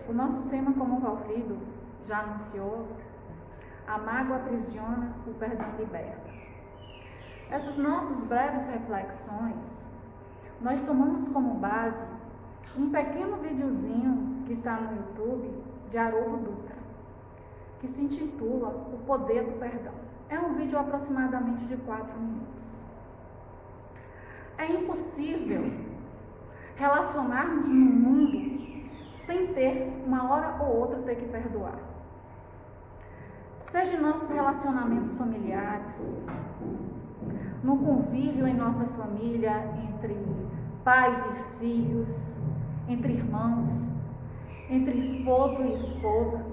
O nosso tema, como o Valfrido já anunciou, a mágoa aprisiona, o perdão liberta. Essas nossas breves reflexões, nós tomamos como base um pequeno videozinho que está no YouTube de Haroldo Dutra, que se intitula O Poder do Perdão. É um vídeo aproximadamente de 4 minutos. É impossível relacionarmos no mundo sem ter, uma hora ou outra, ter que perdoar. Seja em nossos relacionamentos familiares, no convívio em nossa família, entre pais e filhos, entre irmãos, entre esposo e esposa,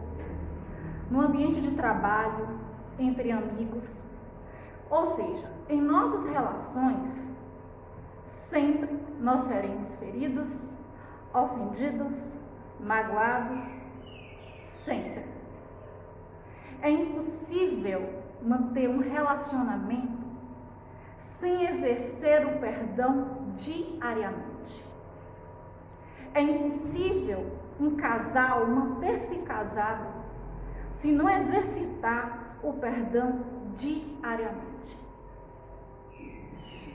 no ambiente de trabalho, entre amigos, ou seja, em nossas relações, sempre nós seremos feridos, ofendidos, magoados, sempre. É impossível manter um relacionamento sem exercer o perdão diariamente. É impossível um casal manter-se casado se não exercitar o perdão diariamente.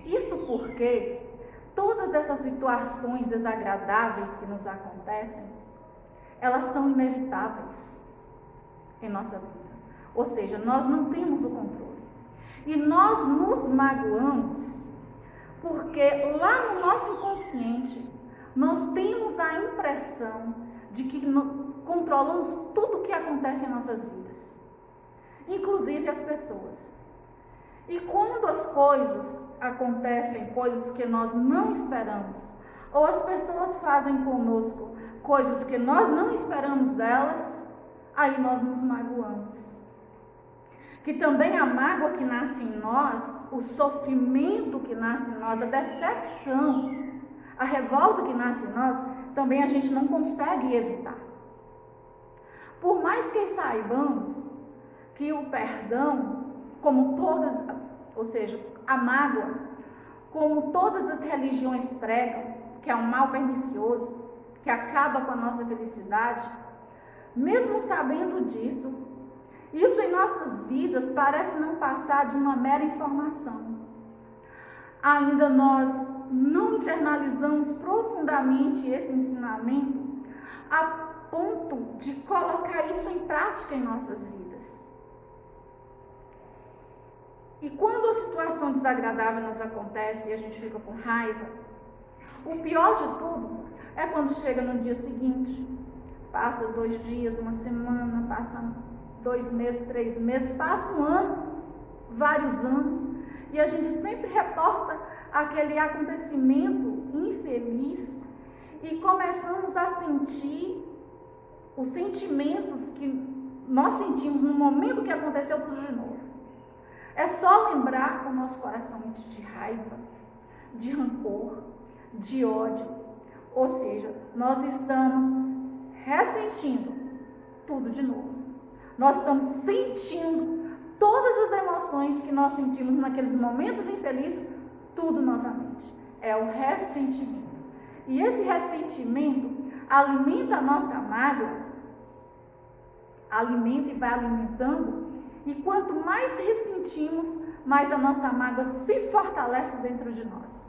Isso porque todas essas situações desagradáveis que nos acontecem, elas são inevitáveis em nossa vida. Ou seja, nós não temos o controle. E nós nos magoamos porque lá no nosso inconsciente nós temos a impressão de que controlamos tudo o que acontece em nossas vidas, inclusive as pessoas. E quando as coisas acontecem, coisas que nós não esperamos, ou as pessoas fazem conosco coisas que nós não esperamos delas, aí nós nos magoamos. Que também a mágoa que nasce em nós, o sofrimento que nasce em nós, a decepção, a revolta que nasce em nós, também a gente não consegue evitar. Por mais que saibamos que o perdão, como todas, ou seja, a mágoa, como todas as religiões pregam, que é um mal pernicioso, que acaba com a nossa felicidade, mesmo sabendo disso, isso em nossas vidas parece não passar de uma mera informação. Ainda nós não internalizamos profundamente esse ensinamento a ponto de colocar isso em prática em nossas vidas. E quando a situação desagradável nos acontece e a gente fica com raiva, o pior de tudo é quando chega no dia seguinte, passa 2 dias, uma semana, passa 2 meses, 3 meses, passa um ano, vários anos, e a gente sempre reporta aquele acontecimento infeliz e começamos a sentir os sentimentos que nós sentimos no momento que aconteceu tudo de novo. É só lembrar que o nosso coração enche de raiva, de rancor, de ódio, ou seja, nós estamos ressentindo tudo de novo. Nós estamos sentindo todas as emoções que nós sentimos naqueles momentos infelizes, tudo novamente. É o ressentimento. E esse ressentimento alimenta a nossa mágoa, alimenta e vai alimentando, e quanto mais ressentimos, mais a nossa mágoa se fortalece dentro de nós,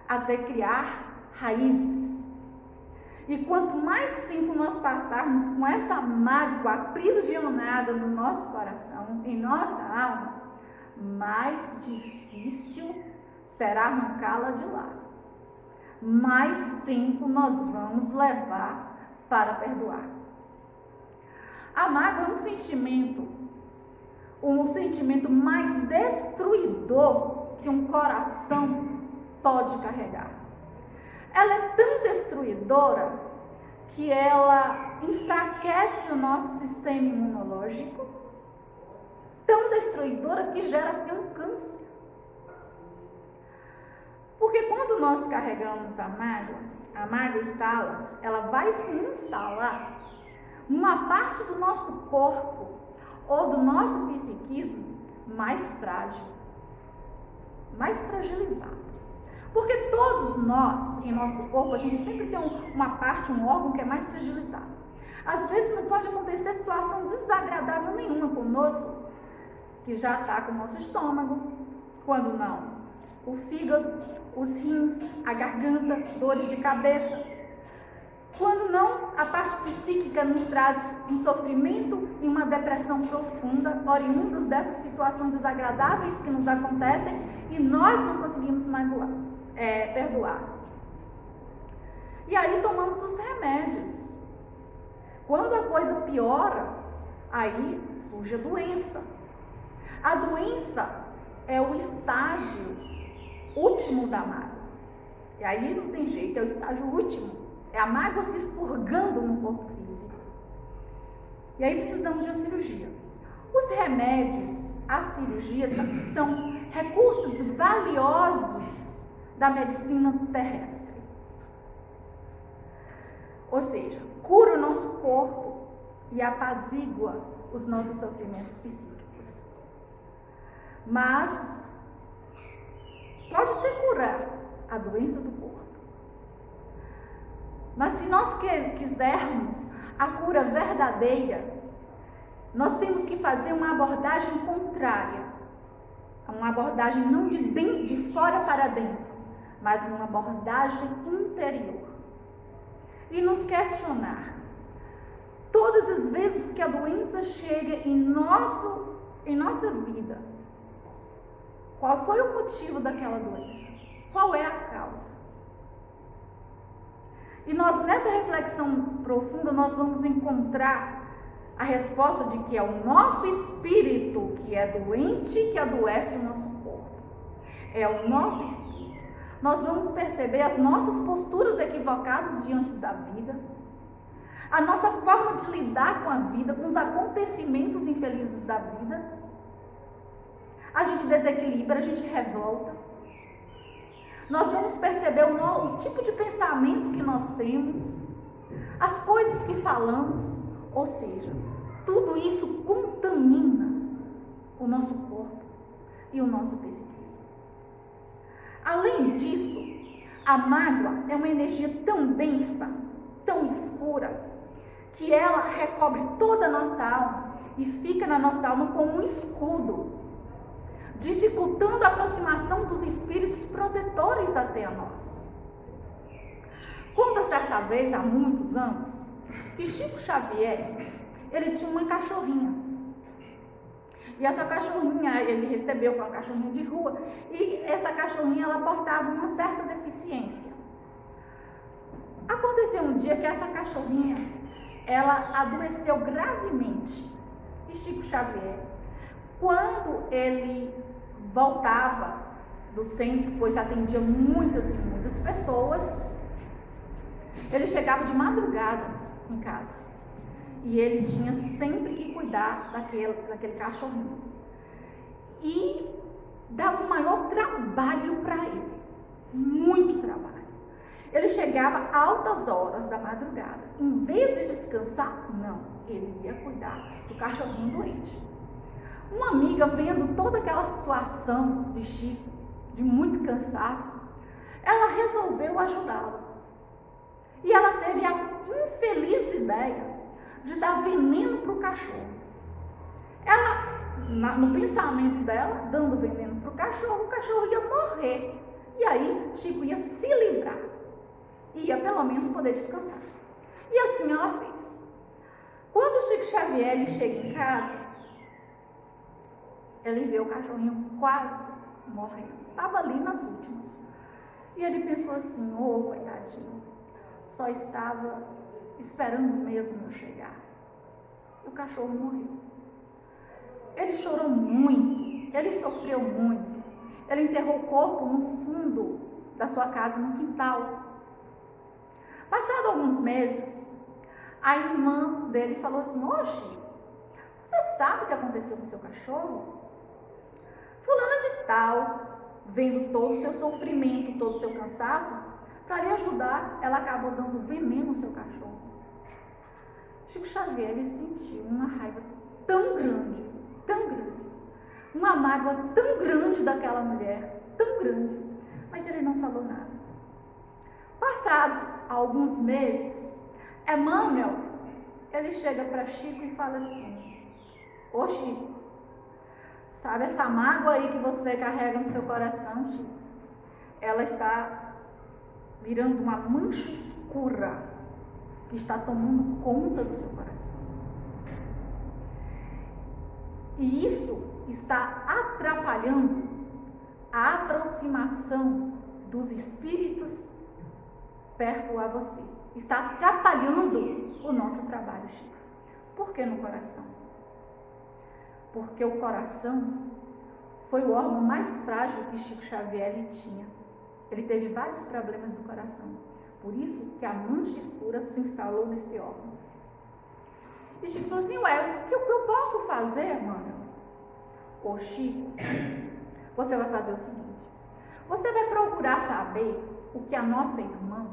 até criar raízes. E quanto mais tempo nós passarmos com essa mágoa aprisionada no nosso coração, em nossa alma, mais difícil será arrancá-la de lá. Mais tempo nós vamos levar para perdoar. A mágoa é um sentimento mais destruidor que um coração pode carregar. Ela é tão destruidora que ela enfraquece o nosso sistema imunológico, tão destruidora que gera até um câncer. Porque quando nós carregamos a mágoa instala, ela vai se instalar numa parte do nosso corpo ou do nosso psiquismo mais frágil, mais fragilizado. Porque todos nós, em nosso corpo, a gente sempre tem uma parte, um órgão que é mais fragilizado. Às vezes não pode acontecer situação desagradável nenhuma conosco, que já está com o nosso estômago, quando não, o fígado, os rins, a garganta, dores de cabeça. Quando não, a parte psíquica nos traz um sofrimento e uma depressão profunda, oriundos dessas situações desagradáveis que nos acontecem e nós não conseguimos perdoar. E aí tomamos os remédios. Quando a coisa piora, aí surge a doença. A doença é o estágio último da mágoa. E aí não tem jeito, é o estágio último. É a mágoa se expurgando no corpo físico. E aí precisamos de uma cirurgia. Os remédios, as cirurgias são recursos valiosos da medicina terrestre. Ou seja, cura o nosso corpo e apazigua os nossos sofrimentos psíquicos. Mas pode até curar a doença do corpo. Mas se nós quisermos a cura verdadeira, nós temos que fazer uma abordagem contrária. Uma abordagem não de fora para dentro, mas uma abordagem interior. E nos questionar. Todas as vezes que a doença chega em nossa vida, qual foi o motivo daquela doença? Qual é a causa? E nós, nessa reflexão profunda, nós vamos encontrar a resposta de que é o nosso espírito que é doente, que adoece o nosso corpo. É o nosso espírito. Nós vamos perceber as nossas posturas equivocadas diante da vida, a nossa forma de lidar com a vida, com os acontecimentos infelizes da vida. A gente desequilibra, a gente revolta. Nós vamos perceber o tipo de pensamento que nós temos, as coisas que falamos, ou seja, tudo isso contamina o nosso corpo e o nosso psiquismo. Além disso, a mágoa é uma energia tão densa, tão escura, que ela recobre toda a nossa alma e fica na nossa alma como um escudo, dificultando a aproximação dos espíritos protetores até a nós. Conta certa vez, há muitos anos, que Chico Xavier, ele tinha uma cachorrinha. E essa cachorrinha, ele recebeu, foi uma cachorrinha de rua, e essa cachorrinha, ela portava uma certa deficiência. Aconteceu um dia que essa cachorrinha, ela adoeceu gravemente. E Chico Xavier, quando ele voltava do centro, pois atendia muitas e muitas pessoas, ele chegava de madrugada em casa. E ele tinha sempre que cuidar daquele cachorrinho. E dava o maior trabalho para ele. Muito trabalho. Ele chegava altas horas da madrugada. Em vez de descansar, não. Ele ia cuidar do cachorrinho doente. Uma amiga, vendo toda aquela situação de Chico, de muito cansaço, ela resolveu ajudá-lo. E ela teve a infeliz ideia de dar veneno para o cachorro. Ela, no pensamento dela, dando veneno para o cachorro ia morrer. E aí, Chico ia se livrar. Ia pelo menos poder descansar. E assim ela fez. Quando o Chico Xavier ele chega em casa, ele vê o cachorrinho quase morrendo. Estava ali nas últimas. E ele pensou assim, coitadinho, só estava esperando mesmo eu chegar. E o cachorro morreu. Ele chorou muito, ele sofreu muito. Ele enterrou o corpo no fundo da sua casa, no quintal. Passado alguns meses, a irmã dele falou assim, Chico, você sabe o que aconteceu com o seu cachorro? Fulana de tal, vendo todo o seu sofrimento, todo o seu cansaço, para lhe ajudar, ela acabou dando veneno ao seu cachorro. Chico Xavier, ele sentiu uma raiva tão grande, uma mágoa tão grande daquela mulher, tão grande, mas ele não falou nada. Passados alguns meses, Emmanuel ele chega para Chico e fala assim: ô Chico, sabe essa mágoa aí que você carrega no seu coração, Chico? Ela está virando uma mancha escura que está tomando conta do seu coração. E isso está atrapalhando a aproximação dos espíritos perto a você. Está atrapalhando o nosso trabalho, Chico. Por que no coração? Porque o coração foi o órgão mais frágil que Chico Xavier tinha. Ele teve vários problemas do coração. Por isso que a mancha escura se instalou nesse órgão. E Chico falou assim: ué, o que eu posso fazer, mano? Ô Chico, você vai fazer o seguinte: você vai procurar saber o que a nossa irmã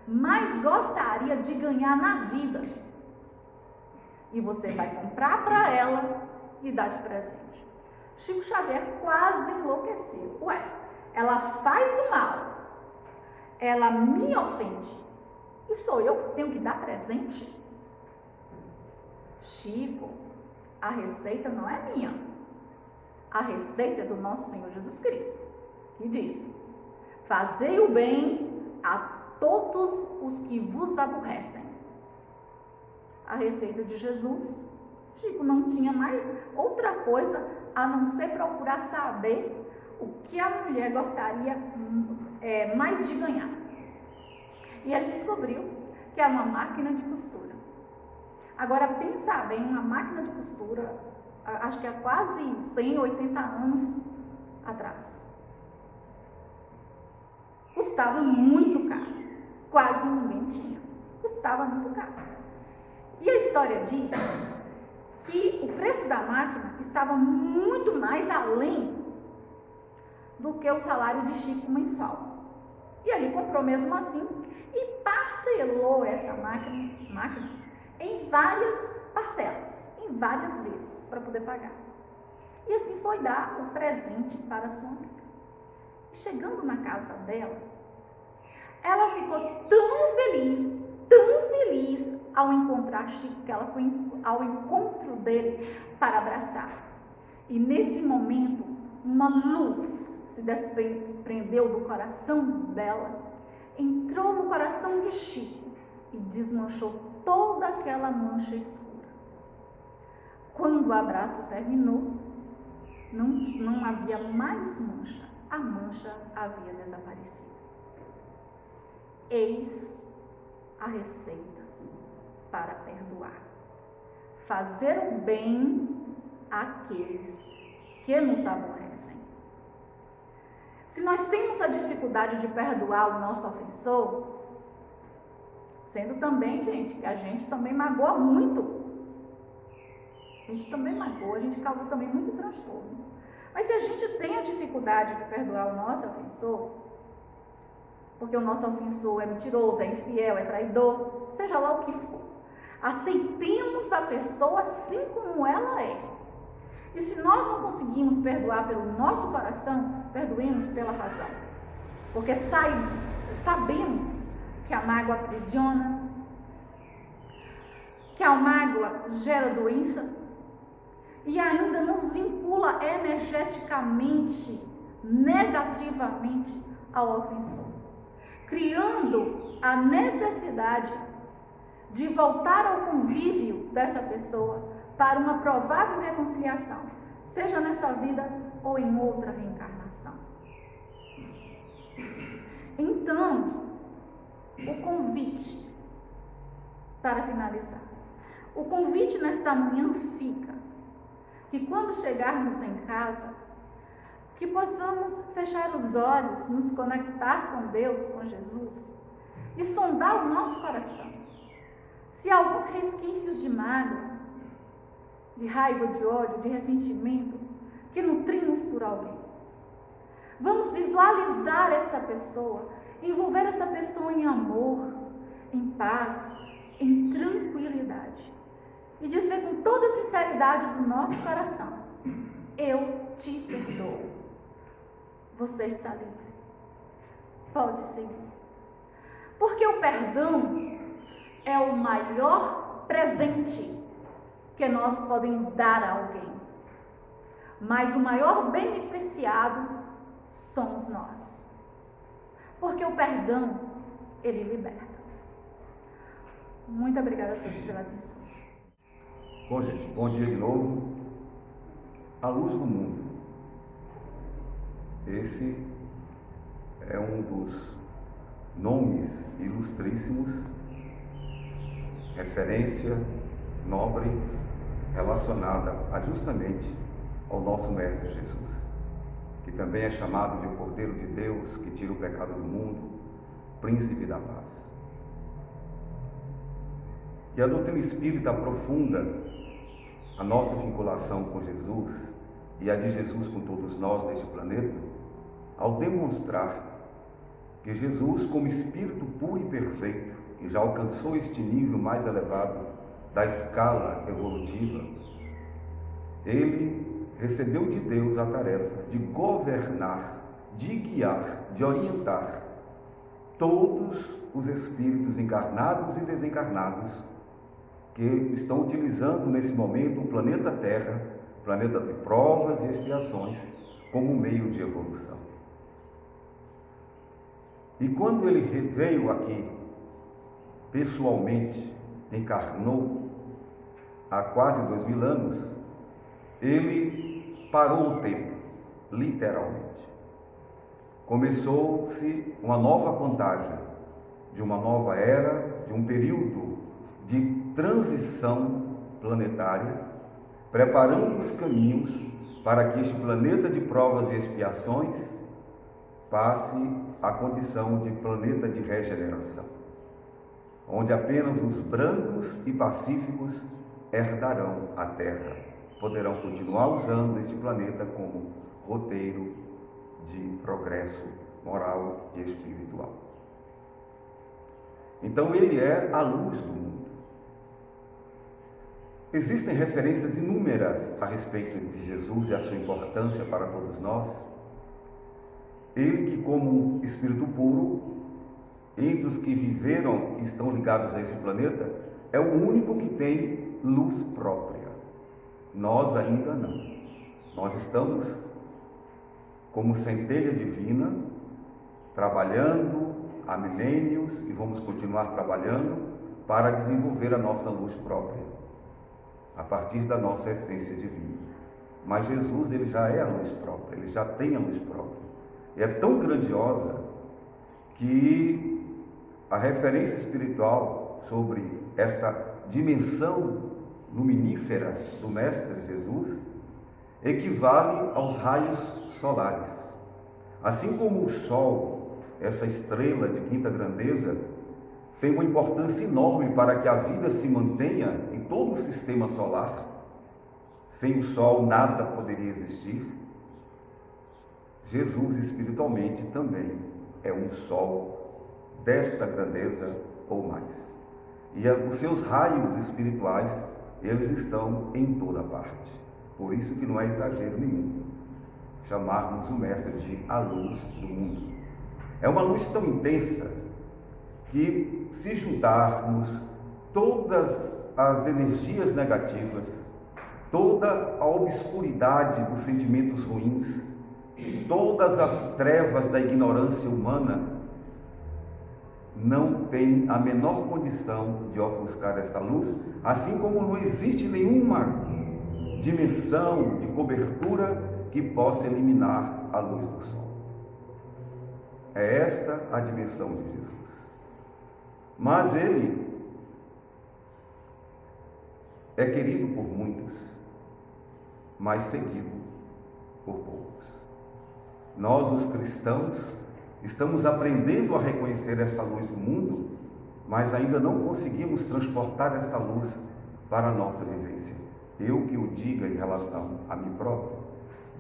mais gostaria de ganhar na vida. E você vai comprar para ela e dar de presente. Chico Xavier quase enlouqueceu. Ué, ela faz o mal, ela me ofende, e sou eu que tenho que dar presente? Chico, a receita não é minha. A receita é do nosso Senhor Jesus Cristo, que disse: fazei o bem a todos os que vos aborrecem. A receita de Jesus, Chico não tinha mais outra coisa a não ser procurar saber o que a mulher gostaria mais de ganhar. E ele descobriu que era uma máquina de costura. Agora, pensa bem, uma máquina de costura, acho que há quase 180 anos atrás. Custava muito caro. Quase ninguém tinha. Custava muito caro. E a história diz que o preço da máquina estava muito mais além do que o salário de Chico mensal. E ele comprou mesmo assim e parcelou essa máquina em várias parcelas, em várias vezes, para poder pagar. E assim foi dar o presente para sua amiga. E chegando na casa dela, ela ficou tão feliz ao encontrar Chico, que ela foi ao encontro dele para abraçar. E nesse momento, uma luz se desprendeu do coração dela, entrou no coração de Chico e desmanchou toda aquela mancha escura. Quando o abraço terminou, não havia mais mancha, a mancha havia desaparecido. Eis a receita para perdoar: fazer o bem àqueles que nos aborrecem. Se nós temos a dificuldade de perdoar o nosso ofensor, sendo também, gente, que a gente também magoa muito. A gente também magoa, a gente causa também muito transtorno. Mas se a gente tem a dificuldade de perdoar o nosso ofensor, porque o nosso ofensor é mentiroso, é infiel, é traidor, seja lá o que for, aceitemos a pessoa assim como ela é. E se nós não conseguimos perdoar pelo nosso coração, perdoemos pela razão. Porque sabemos que a mágoa aprisiona, que a mágoa gera doença e ainda nos vincula energeticamente, negativamente ao ofensor, criando a necessidade de voltar ao convívio dessa pessoa para uma provável reconciliação, seja nessa vida ou em outra reencarnação. Então, o convite, para finalizar, o convite nesta manhã fica que quando chegarmos em casa, que possamos fechar os olhos, nos conectar com Deus, com Jesus e sondar o nosso coração. Se há alguns resquícios de mágoa, de raiva, de ódio, de ressentimento que nutrimos por alguém, vamos visualizar essa pessoa, envolver essa pessoa em amor, em paz, em tranquilidade e dizer com toda a sinceridade do nosso coração: eu te perdoo. Você está livre. Pode seguir. Porque o perdão é o maior presente que nós podemos dar a alguém. Mas o maior beneficiado somos nós. Porque o perdão, ele liberta. Muito obrigada a todos pela atenção. Bom, gente, bom dia de novo. A luz do mundo. Esse é um dos nomes ilustríssimos, referência nobre relacionada justamente ao nosso Mestre Jesus, que também é chamado de Cordeiro de Deus, que tira o pecado do mundo, Príncipe da Paz. E a doutrina espírita aprofunda a nossa vinculação com Jesus e a de Jesus com todos nós neste planeta, ao demonstrar que Jesus, como Espírito puro e perfeito, que já alcançou este nível mais elevado da escala evolutiva, ele recebeu de Deus a tarefa de governar, de guiar, de orientar todos os espíritos encarnados e desencarnados que estão utilizando nesse momento o planeta Terra, planeta de provas e expiações, como meio de evolução. E quando ele veio aqui, pessoalmente, encarnou, há quase 2000 anos, ele parou o tempo, literalmente. Começou-se uma nova contagem, de uma nova era, de um período de transição planetária, preparando os caminhos para que este planeta de provas e expiações passe à condição de planeta de regeneração, onde apenas os brancos e pacíficos herdarão a Terra, poderão continuar usando este planeta como roteiro de progresso moral e espiritual. Então ele é a luz do mundo. Existem referências inúmeras a respeito de Jesus e a sua importância para todos nós. Ele que, como Espírito puro, entre os que viveram e estão ligados a esse planeta, é o único que tem luz própria. Nós ainda não. Nós estamos como centelha divina, trabalhando há milênios e vamos continuar trabalhando para desenvolver a nossa luz própria, a partir da nossa essência divina. Mas Jesus, ele já é a luz própria, ele já tem a luz própria. E é tão grandiosa que a referência espiritual sobre esta dimensão luminífera do Mestre Jesus equivale aos raios solares. Assim como o Sol, essa estrela de quinta grandeza, tem uma importância enorme para que a vida se mantenha em todo o sistema solar. Sem o Sol nada poderia existir. Jesus espiritualmente também é um Sol desta grandeza ou mais. E os seus raios espirituais, eles estão em toda parte. Por isso que não é exagero nenhum chamarmos o Mestre de a luz do mundo. É uma luz tão intensa que, se juntarmos todas as energias negativas, toda a obscuridade dos sentimentos ruins, todas as trevas da ignorância humana, não tem a menor condição de ofuscar essa luz, assim como não existe nenhuma dimensão de cobertura que possa eliminar a luz do sol. É esta a dimensão de Jesus. Mas ele é querido por muitos, mas seguido por poucos. Nós, os cristãos, estamos aprendendo a reconhecer esta luz do mundo, mas ainda não conseguimos transportar esta luz para a nossa vivência. Eu que o diga em relação a mim próprio,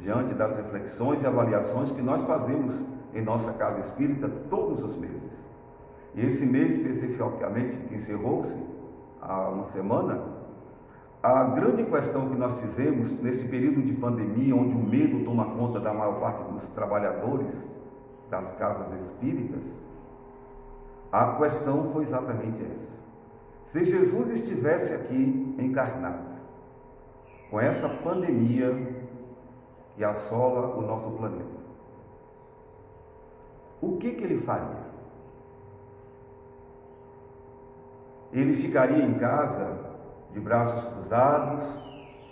diante das reflexões e avaliações que nós fazemos em nossa casa espírita todos os meses. E esse mês especificamente, que encerrou-se há uma semana, a grande questão que nós fizemos nesse período de pandemia, onde o medo toma conta da maior parte dos trabalhadores das casas espíritas, a questão foi exatamente essa. Se Jesus estivesse aqui encarnado, com essa pandemia que assola o nosso planeta, o que ele faria? Ele ficaria em casa, de braços cruzados,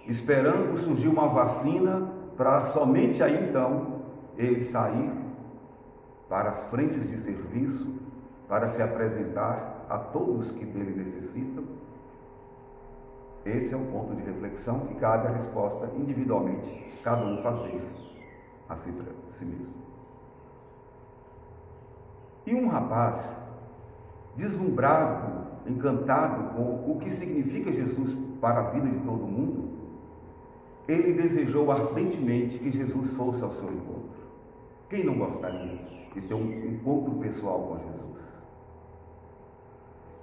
esperando surgir uma vacina para somente aí então ele sair para as frentes de serviço, para se apresentar a todos que dele necessitam? Esse é o ponto de reflexão que cabe a resposta individualmente, cada um fazer a si mesmo. E um rapaz, deslumbrado, encantado com o que significa Jesus para a vida de todo mundo, ele desejou ardentemente que Jesus fosse ao seu encontro. Quem não gostaria de ter um encontro pessoal com Jesus?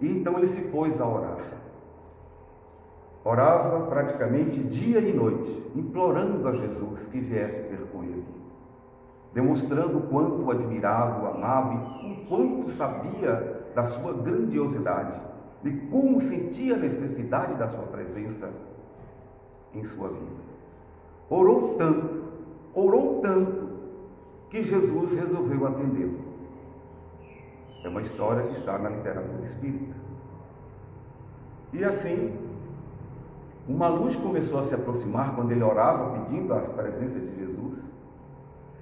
E então ele se pôs a orar. Orava praticamente dia e noite, implorando a Jesus que viesse ter com ele, demonstrando o quanto o admirava, o amava e o quanto sabia da sua grandiosidade, de como sentia a necessidade da sua presença em sua vida. Orou tanto, que Jesus resolveu atendê-lo. É uma história que está na literatura espírita. E assim, uma luz começou a se aproximar quando ele orava, pedindo a presença de Jesus.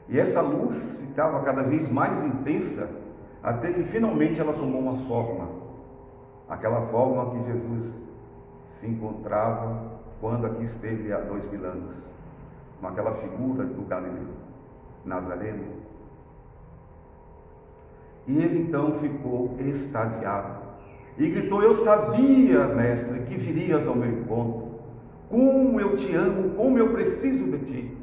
E essa luz ficava cada vez mais intensa, até que finalmente ela tomou uma forma. Aquela forma que Jesus se encontrava quando aqui esteve há 2000 anos, com aquela figura do Galileu, Nazareno. E ele então ficou extasiado e gritou: eu sabia, mestre, que virias ao meu encontro. Como eu te amo, como eu preciso de ti.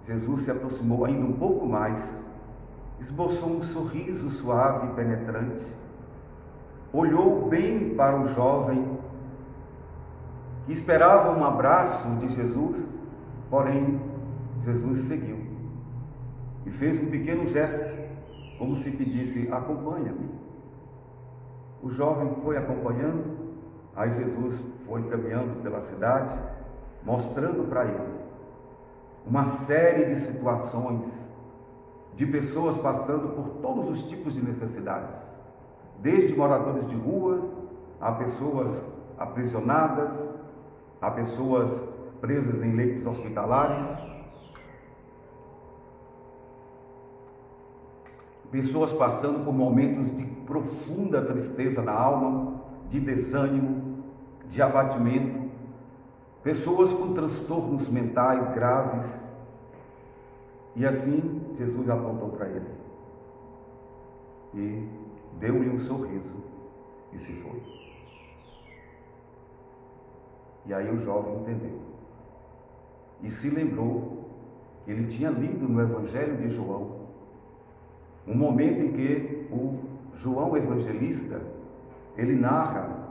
Jesus se aproximou ainda um pouco mais, esboçou um sorriso suave e penetrante, olhou bem para o jovem que esperava um abraço de Jesus, porém Jesus seguiu e fez um pequeno gesto, como se pedisse: acompanha-me. O jovem foi acompanhando, aí Jesus foi caminhando pela cidade, mostrando para ele uma série de situações, de pessoas passando por todos os tipos de necessidades, desde moradores de rua, a pessoas aprisionadas, a pessoas presas em leitos hospitalares, pessoas passando por momentos de profunda tristeza na alma, de desânimo, de abatimento, pessoas com transtornos mentais graves. E assim Jesus apontou para ele e deu-lhe um sorriso e se foi. E aí o jovem entendeu e se lembrou que ele tinha lido no Evangelho de João um momento em que o João Evangelista, ele narra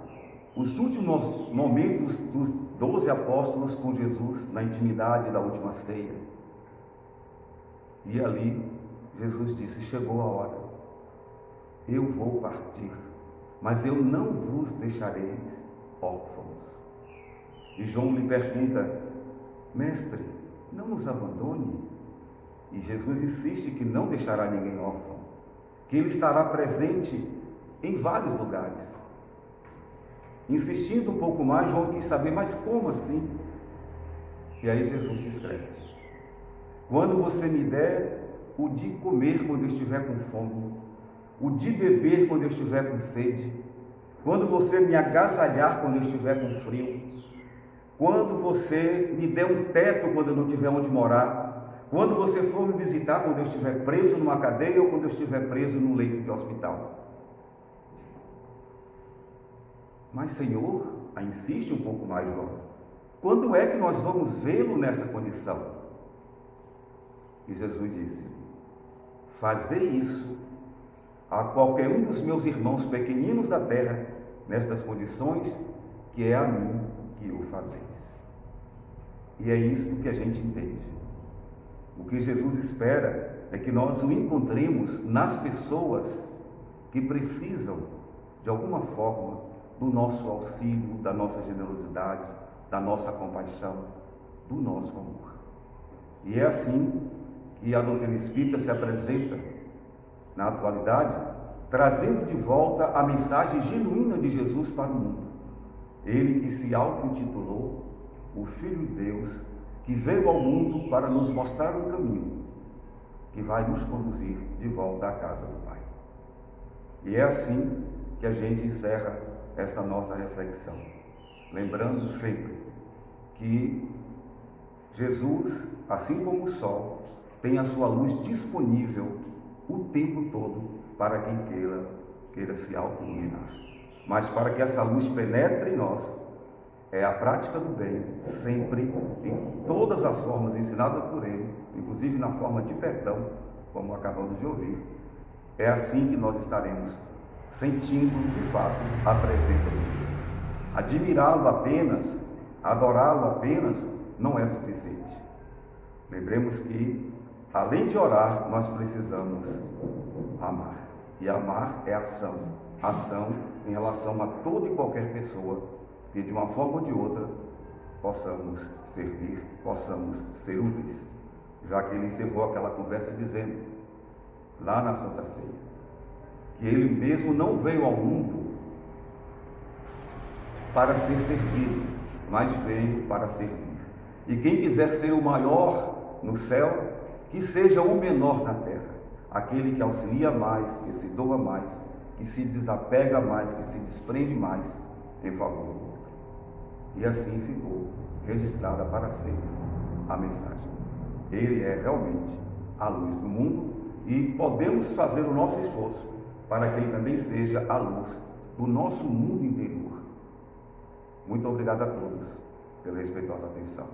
os últimos momentos dos 12 apóstolos com Jesus na intimidade da última ceia. E ali Jesus disse: chegou a hora, eu vou partir, mas eu não vos deixarei órfãos. E João lhe pergunta: mestre, não nos abandone. E Jesus insiste que não deixará ninguém órfão, que ele estará presente em vários lugares. Insistindo um pouco mais, João quis saber: mas como assim? E aí Jesus descreve: quando você me der o de comer quando eu estiver com fome, o de beber quando eu estiver com sede, quando você me agasalhar quando eu estiver com frio, quando você me der um teto quando eu não tiver onde morar, quando você for me visitar quando eu estiver preso numa cadeia ou quando eu estiver preso num leito de hospital. Mas Senhor, aí insiste um pouco mais João, quando é que nós vamos vê-lo nessa condição? E Jesus disse: fazei isso a qualquer um dos meus irmãos pequeninos da terra, nestas condições, que é a mim que o fazeis. E é isso que a gente entende. O que Jesus espera é que nós o encontremos nas pessoas que precisam de alguma forma, do nosso auxílio, da nossa generosidade, da nossa compaixão, do nosso amor. E é assim que a doutrina espírita se apresenta na atualidade, trazendo de volta a mensagem genuína de Jesus para o mundo. Ele que se auto-intitulou o Filho de Deus, que veio ao mundo para nos mostrar um caminho que vai nos conduzir de volta à casa do Pai. E é assim que a gente encerra essa nossa reflexão, lembrando sempre que Jesus, assim como o sol, tem a sua luz disponível o tempo todo para quem queira se auto-iluminar. Mas para que essa luz penetre em nós, é a prática do bem, sempre, em todas as formas ensinadas por Ele, inclusive na forma de perdão, como acabamos de ouvir. É assim que nós estaremos sentindo, de fato, a presença de Jesus. Admirá-lo apenas, adorá-lo apenas, não é suficiente. Lembremos que, além de orar, nós precisamos amar. E amar é ação. Ação em relação a toda e qualquer pessoa que, de uma forma ou de outra, possamos servir, possamos ser úteis. Já que ele encerrou aquela conversa dizendo, lá na Santa Ceia, que ele mesmo não veio ao mundo para ser servido, mas veio para servir. E quem quiser ser o maior no céu, que seja o menor na terra. Aquele que auxilia mais, que se doa mais, que se desapega mais, que se desprende mais em favor do outro. E assim ficou registrada para sempre a mensagem. Ele é realmente a luz do mundo e podemos fazer o nosso esforço para que ele também seja a luz do nosso mundo interior. Muito obrigado a todos pela respeitosa atenção.